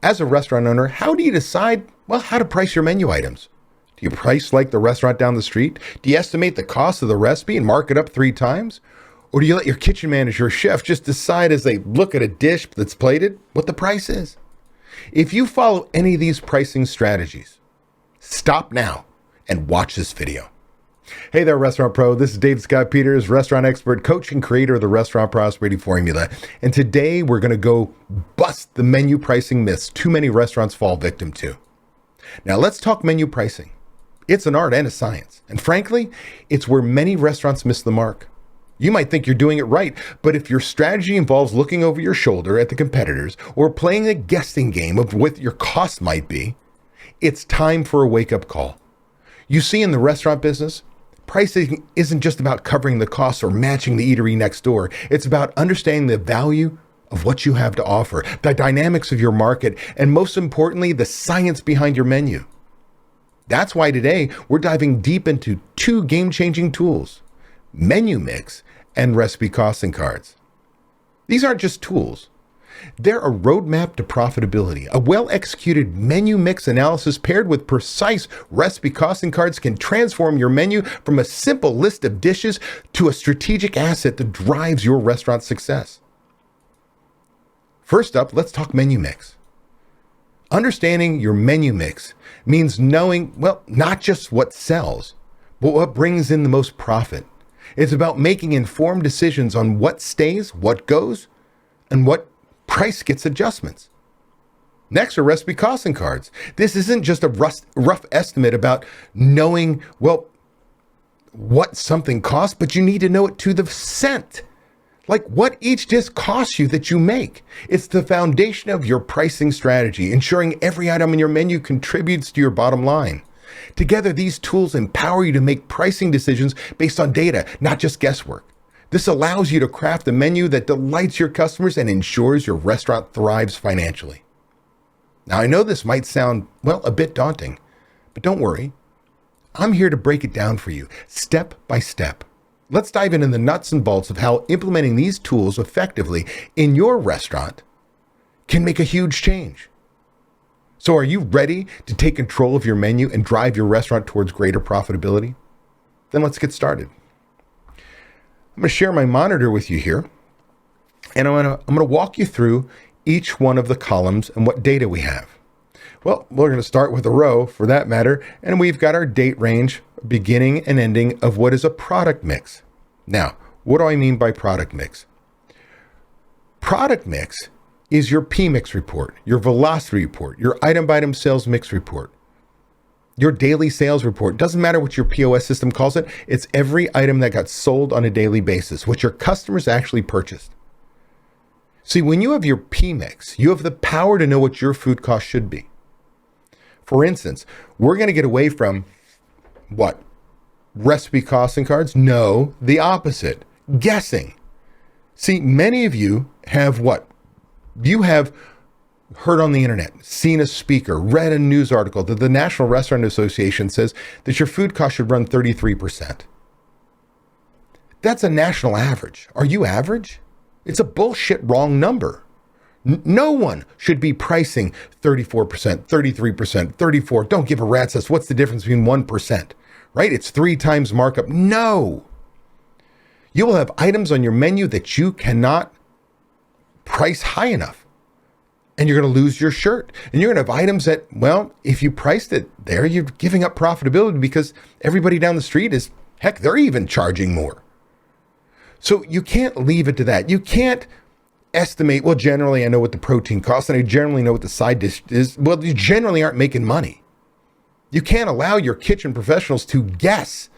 As a restaurant owner, how do you decide, how to price your menu items? Do you price like the restaurant down the street? Do you estimate the cost of the recipe and mark it up 3 times? Or do you let your kitchen manager or chef just decide as they look at a dish that's plated what the price is? If you follow any of these pricing strategies, stop now and watch this video. Hey there, Restaurant Pro. This is Dave Scott Peters, restaurant expert, coach, and creator of the Restaurant Prosperity Formula. And today we're going to go bust the menu pricing myths too many restaurants fall victim to. Now let's talk menu pricing. It's an art and a science. And frankly, it's where many restaurants miss the mark. You might think you're doing it right, but if your strategy involves looking over your shoulder at the competitors or playing a guessing game of what your cost might be, it's time for a wake-up call. You see, in the restaurant business, pricing isn't just about covering the costs or matching the eatery next door. It's about understanding the value of what you have to offer, the dynamics of your market, and most importantly, the science behind your menu. That's why today we're diving deep into 2 game-changing tools: menu mix and recipe costing cards. These aren't just tools. They're a roadmap to profitability. A well-executed menu mix analysis paired with precise recipe costing cards can transform your menu from a simple list of dishes to a strategic asset that drives your restaurant's success. First up, let's talk menu mix. Understanding your menu mix means knowing, not just what sells, but what brings in the most profit. It's about making informed decisions on what stays, what goes, and what price gets adjustments. Next are recipe costing cards. This isn't just a rough estimate about knowing, what something costs, but you need to know it to the cent. Like what each dish costs you that you make. It's the foundation of your pricing strategy, ensuring every item in your menu contributes to your bottom line. Together, these tools empower you to make pricing decisions based on data, not just guesswork. This allows you to craft a menu that delights your customers and ensures your restaurant thrives financially. Now, I know this might sound, a bit daunting, but don't worry. I'm here to break it down for you, step by step. Let's dive into the nuts and bolts of how implementing these tools effectively in your restaurant can make a huge change. So are you ready to take control of your menu and drive your restaurant towards greater profitability? Then let's get started. I'm going to share my monitor with you here, and I'm going to walk you through each one of the columns and what data we have. Well, we're going to start with a row for that matter, and we've got our date range, beginning and ending of what is a product mix. Now, what do I mean by product mix? Product mix is your P-mix report, your velocity report, your item-by-item sales mix report, your daily sales report. Doesn't matter what your POS system calls it. It's every item that got sold on a daily basis, what your customers actually purchased. See, when you have your P-mix, you have the power to know what your food cost should be. For instance, we're going to get away from what? Recipe costing cards? No, the opposite. Guessing. See, many of you have what? You have heard on the internet, seen a speaker, read a news article that the National Restaurant Association says that your food cost should run 33%. That's a national average. Are you average? It's a bullshit wrong number. No one should be pricing 34%, 33%, 34%. Don't give a rat's ass. What's the difference between 1%? Right? It's 3 times markup. No. You will have items on your menu that you cannot price high enough. And you're going to lose your shirt. And you're going to have items that, if you priced it there, you're giving up profitability because everybody down the street is, they're even charging more. So you can't leave it to that. You can't estimate, generally I know what the protein costs and I generally know what the side dish is. Well, you generally aren't making money. You can't allow your kitchen professionals to guess.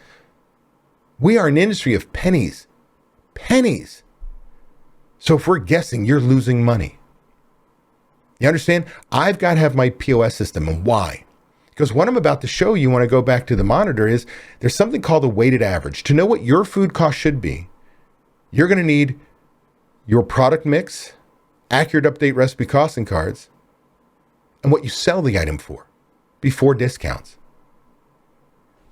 We are an industry of pennies. Pennies. So if we're guessing, you're losing money. You understand? I've got to have my POS system. And why? Because what I'm about to show you when I go back to the monitor is there's something called a weighted average. To know what your food cost should be, you're going to need your product mix, accurate update recipe costing cards, and what you sell the item for before discounts.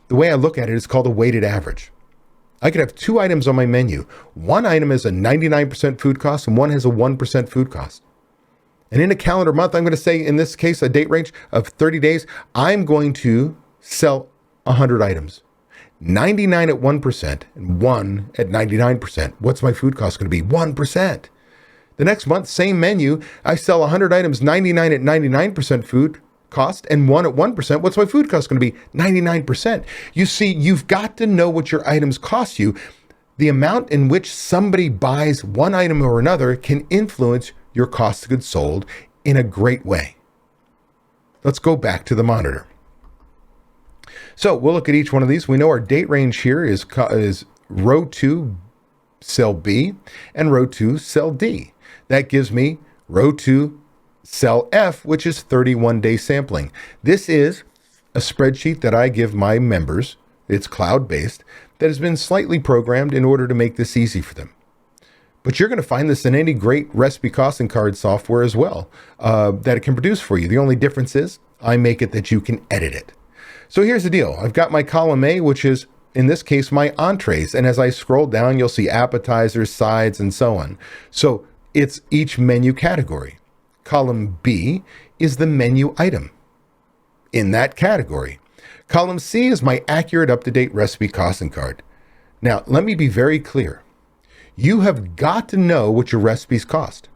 The way I look at it is called a weighted average. I could have 2 items on my menu. One item has a 99% food cost and one has a 1% food cost. And in a calendar month, I'm going to say, in this case, a date range of 30 days, I'm going to sell 100 items. 99 at 1% and 1 at 99%. What's my food cost going to be? 1%. The next month, same menu, I sell 100 items, 99 at 99% food cost and 1 at 1%. What's my food cost going to be? 99%. You see, you've got to know what your items cost you. The amount in which somebody buys one item or another can influence your cost of goods sold in a great way. Let's go back to the monitor. So we'll look at each one of these. We know our date range here is row 2, cell B, and row 2, cell D. That gives me row 2, cell F, which is 31-day sampling. This is a spreadsheet that I give my members. It's cloud-based, that has been slightly programmed in order to make this easy for them. But you're going to find this in any great recipe costing card software as well, that it can produce for you. The only difference is I make it that you can edit it. So here's the deal. I've got my column A, which is, in this case, my entrees. And as I scroll down, you'll see appetizers, sides, and so on. So it's each menu category. Column B is the menu item in that category. Column C is my accurate, up-to-date recipe costing card. Now, let me be very clear. You have got to know what your recipes cost.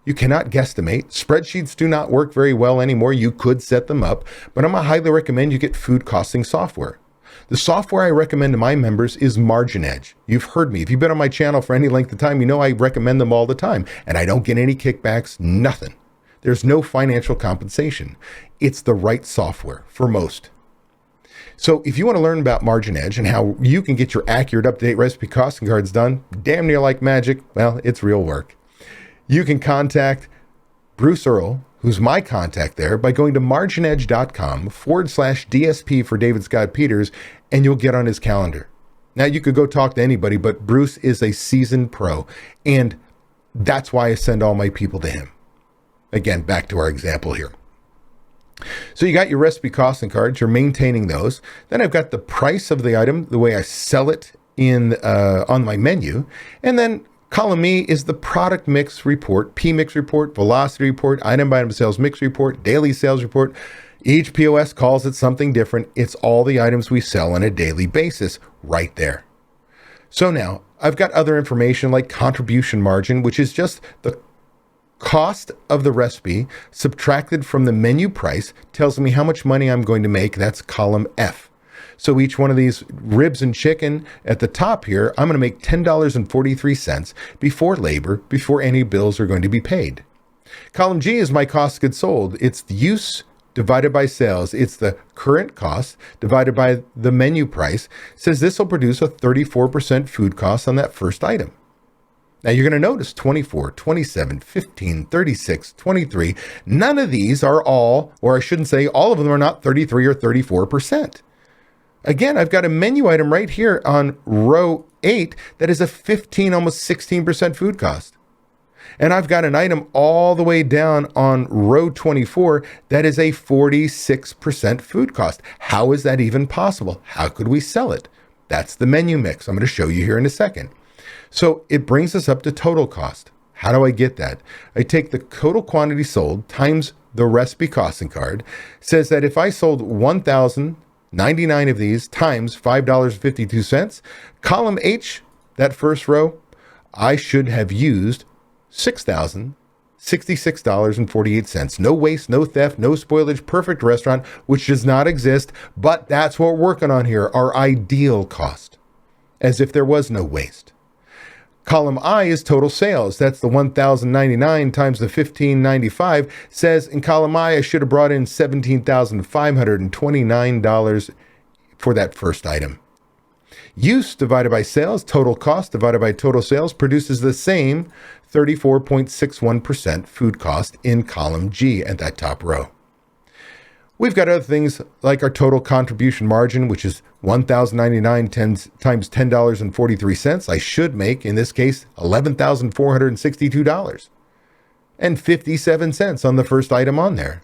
You cannot guesstimate. Spreadsheets do not work very well anymore. You could set them up, but I'm going to highly recommend you get food costing software. The software I recommend to my members is Margin Edge. You've heard me. If you've been on my channel for any length of time, you know I recommend them all the time, and I don't get any kickbacks, nothing. There's no financial compensation. It's the right software for most. So if you want to learn about Margin Edge and how you can get your accurate, up-to-date recipe costing cards done, damn near like magic, well, it's real work. You can contact Bruce Earl, who's my contact there, by going to marginedge.com/DSP for David Scott Peters, and you'll get on his calendar. Now, you could go talk to anybody, but Bruce is a seasoned pro, and that's why I send all my people to him. Again, back to our example here. So you got your recipe costing cards, you're maintaining those. Then I've got the price of the item, the way I sell it on my menu. And then column E is the product mix report, P-mix report, velocity report, item by item sales mix report, daily sales report. Each POS calls it something different. It's all the items we sell on a daily basis right there. So now I've got other information like contribution margin, which is just the cost of the recipe subtracted from the menu price, tells me how much money I'm going to make. That's column F. So each one of these ribs and chicken at the top here, I'm going to make $10.43 before labor, before any bills are going to be paid. Column G is my cost of goods sold. It's the use divided by sales. It's the current cost divided by the menu price. It says this will produce a 34% food cost on that first item. Now you're going to notice 24, 27, 15, 36, 23. None of these are all, or I shouldn't say all of them are not 33 or 34%. Again, I've got a menu item right here on row 8 that is a 15, almost 16% food cost. And I've got an item all the way down on row 24 that is a 46% food cost. How is that even possible? How could we sell it? That's the menu mix. I'm going to show you here in a second. So it brings us up to total cost. How do I get that? I take the total quantity sold times the recipe costing card. Says that if I sold 1,099 of these times $5.52, column H, that first row, I should have used $6,066.48. No waste, no theft, no spoilage, perfect restaurant, which does not exist, but that's what we're working on here, our ideal cost, as if there was no waste. Column I is total sales. That's the 1,099 times the 1,595. Says in column I should have brought in $17,529 for that first item. Use divided by sales, total cost divided by total sales, produces the same 34.61% food cost in column G at that top row. We've got other things like our total contribution margin, which is 1,099 times $10.43. I should make, in this case, $11,462.57 on the first item on there.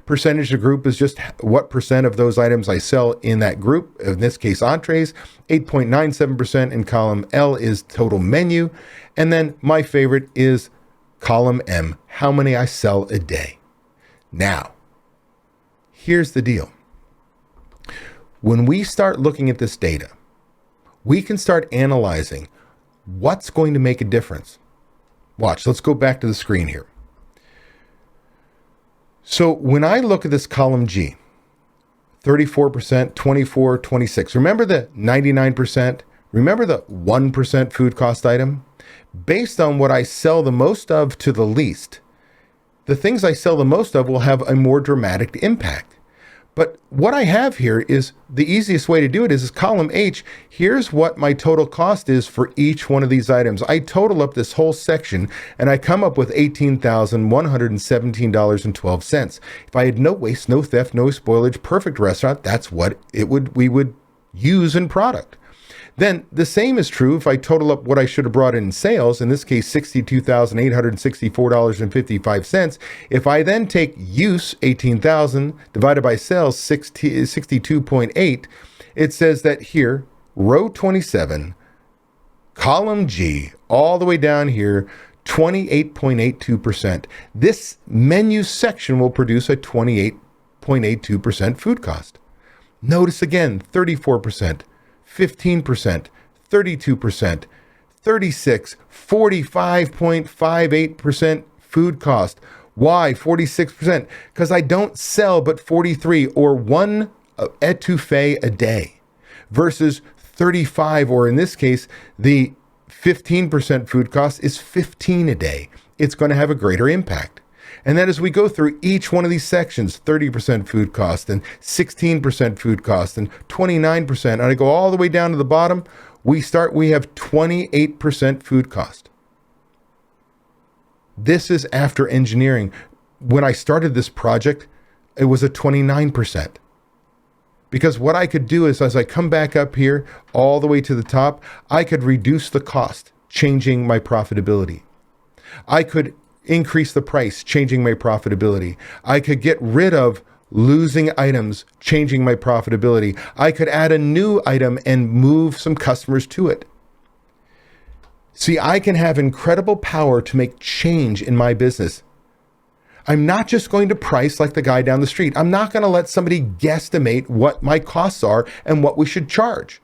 Percentage of group is just what percent of those items I sell in that group. In this case, entrees, 8.97%. In column L is total menu. And then my favorite is column M, how many I sell a day. Now, here's the deal. When we start looking at this data, we can start analyzing what's going to make a difference. Watch, let's go back to the screen here. So when I look at this column G, 34%, 24, 26, remember the 99%? Remember the 1% food cost item? Based on what I sell the most of to the least, the things I sell the most of will have a more dramatic impact. But what I have here is the easiest way to do it is column H. Here's what my total cost is for each one of these items. I total up this whole section and I come up with $18,117.12. If I had no waste, no theft, no spoilage, perfect restaurant, that's what we would use in product. Then the same is true if I total up what I should have brought in sales, in this case, $62,864.55. If I then take use, 18,000, divided by sales, 62.8, it says that here, row 27, column G, all the way down here, 28.82%. This menu section will produce a 28.82% food cost. Notice again, 34%. 15%, 32%, 36, 45.58% food cost. Why 46%? Because I don't sell but 43 or one etouffee a day versus 35, or in this case, the 15% food cost is 15 a day. It's going to have a greater impact. And then as we go through each one of these sections, 30% food cost and 16% food cost and 29%, and I go all the way down to the bottom, we have 28% food cost. This is after engineering. When I started this project, it was a 29%. Because what I could do is, as I come back up here all the way to the top, I could reduce the cost, changing my profitability. I could increase the price, changing my profitability. I could get rid of losing items, changing my profitability. I could add a new item and move some customers to it. See, I can have incredible power to make change in my business. I'm not just going to price like the guy down the street. I'm not going to let somebody guesstimate what my costs are and what we should charge.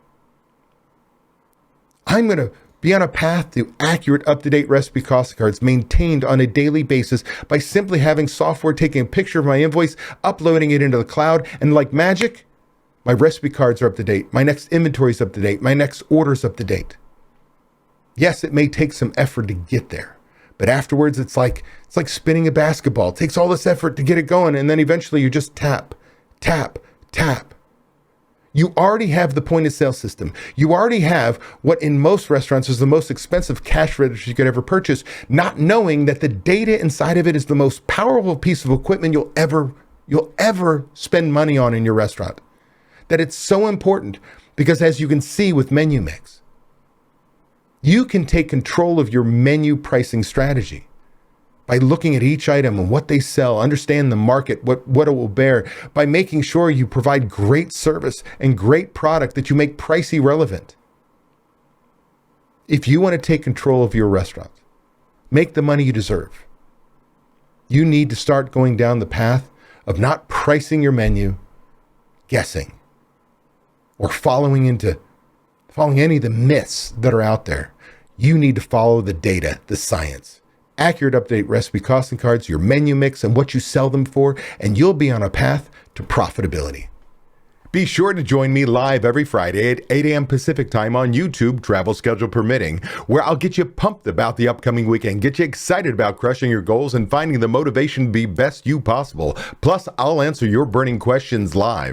I'm going to be on a path to accurate, up-to-date recipe costing cards maintained on a daily basis by simply having software taking a picture of my invoice, uploading it into the cloud, and like magic, my recipe cards are up to date. My next inventory is up to date. My next order is up to date. Yes, it may take some effort to get there, but afterwards it's like spinning a basketball. It takes all this effort to get it going, and then eventually you just tap, tap, tap. You already have the point of sale system. You already have what in most restaurants is the most expensive cash register you could ever purchase, not knowing that the data inside of it is the most powerful piece of equipment you'll ever spend money on in your restaurant. That it's so important because, as you can see with Menu Mix, you can take control of your menu pricing strategy by looking at each item and what they sell, understand the market, what it will bear, by making sure you provide great service and great product that you make pricey relevant. If you want to take control of your restaurant, make the money you deserve, you need to start going down the path of not pricing your menu, guessing, or following any of the myths that are out there. You need to follow the data, the science. Accurate, up-to-date recipe costing cards, your menu mix, and what you sell them for, and you'll be on a path to profitability. Be sure to join me live every Friday at 8 a.m. Pacific time on YouTube, travel schedule permitting, where I'll get you pumped about the upcoming weekend, get you excited about crushing your goals and finding the motivation to be best you possible. Plus, I'll answer your burning questions live.